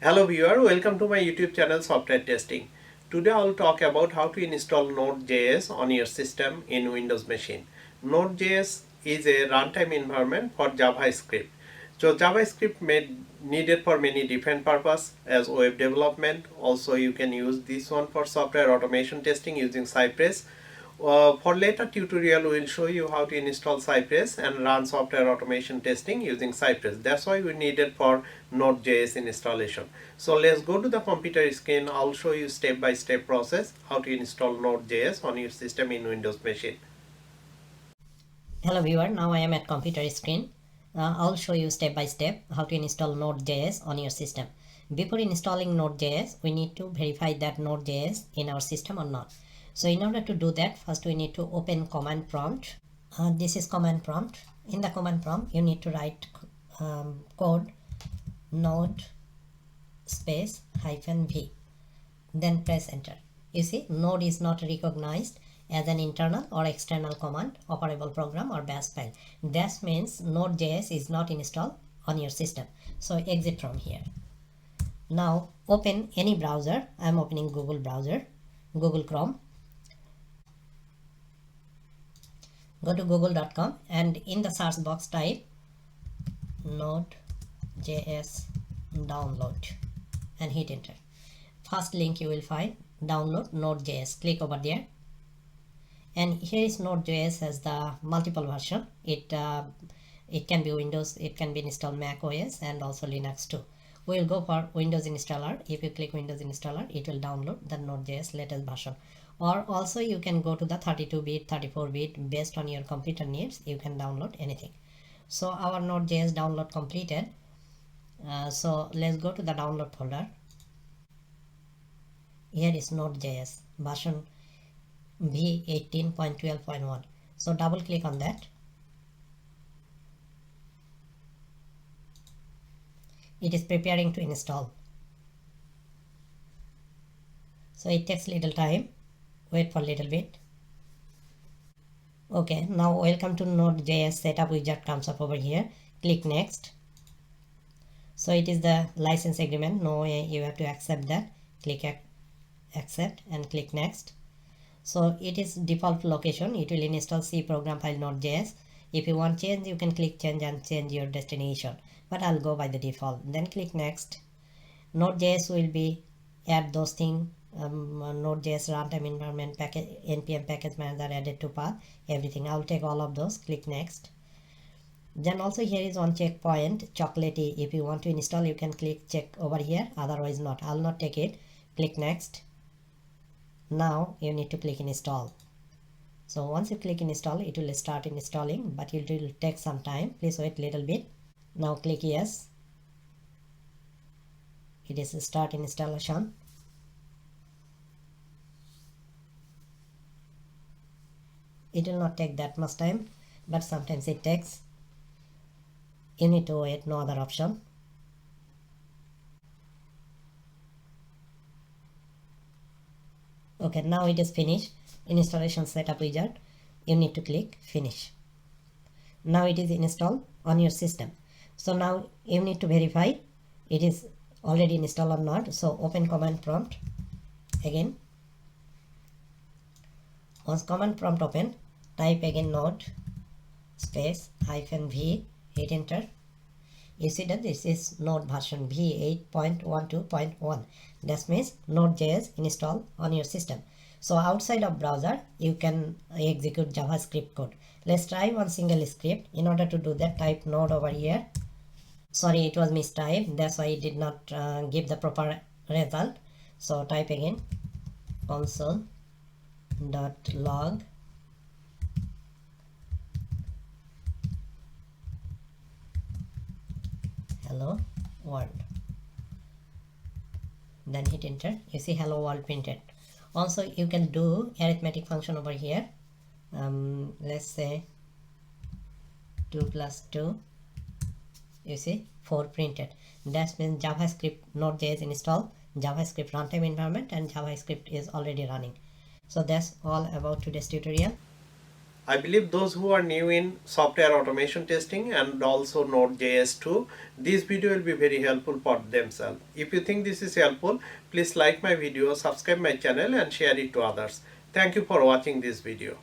Hello viewer, welcome to my YouTube channel Software Testing. Today I will talk about how to install Node.js on your system in Windows machine. Node.js is a runtime environment for JavaScript. So JavaScript needed for many different purposes as web development. Also you can use this one for software automation testing using Cypress. For later tutorial, we will show you how to install Cypress and run software automation testing using Cypress. That's why we needed for Node.js installation. So let's go to the computer screen. I'll show you step-by-step process how to install Node.js on your system in Windows machine. Hello viewer, now I am at computer screen. I'll show you step by step how to install Node.js on your system. Before installing Node.js, we need to verify that Node.js in our system or not. So in order to do that, first we need to open command prompt. This is command prompt. In the command prompt, you need to write code node space -v. Then press enter. You see, node is not recognized as an internal or external command, operable program or bash file. That means Node.js is not installed on your system. So exit from here. Now open any browser. I am opening Google browser, Google Chrome. Go to google.com and in the search box type Node.js download and hit enter. First link you will find, download Node.js. Click over there. And here is Node.js as the multiple version. It can be Windows, it can be installed Mac OS and also Linux too. We will go for Windows installer. If you click Windows installer, it will download the Node.js latest version. Or also you can go to the 32-bit, 34-bit based on your computer needs. You can download anything. So our Node.js download completed. So let's go to the download folder. Here is Node.js version v18.12.1. so double click on that. It is preparing to install, so it takes little time. Wait for a little bit. Okay, now welcome to Node.js setup wizard comes up over here. Click next. So it is the license agreement. No, you have to accept that. Click accept and click next. So it is default location. It will install C program file Node.js. If you want change, you can click change and change your destination. But I'll go by the default. Then click next. Node.js will be add those things. Node.js runtime environment package, npm package manager added to path, everything. I'll take all of those. Click next. Then also here is one checkpoint, chocolatey. If you want to install, you can click check over here. Otherwise not. I'll not take it. Click next. Now you need to click install. So once you click install, it will start installing, but it will take some time. Please wait a little bit. Now click yes. It is start installation. It will not take that much time, but sometimes it takes. You need to wait, no other option. Okay, now it is finished. Installation setup wizard. You need to click finish. Now it is installed on your system. So now you need to verify it is already installed or not. So open command prompt again. Once command prompt open, type again node space -v, hit enter. You see that this is Node version v8.12.1. That means Node.js installed on your system. So outside of browser, you can execute JavaScript code. Let's try one single script. In order to do that, type node over here. Sorry, it was mistyped. That's why it did not give the proper result. So type again console.log hello world. Then hit enter. You see hello world printed. Also you can do arithmetic function over here. Let's say 2 plus 2. You see 4 printed. That means JavaScript Node.js install, JavaScript runtime environment, and JavaScript is already running. So that's all about today's tutorial. I believe those who are new in software automation testing and also Node.js too, this video will be very helpful for themselves. If you think this is helpful, please like my video, subscribe my channel and share it to others. Thank you for watching this video.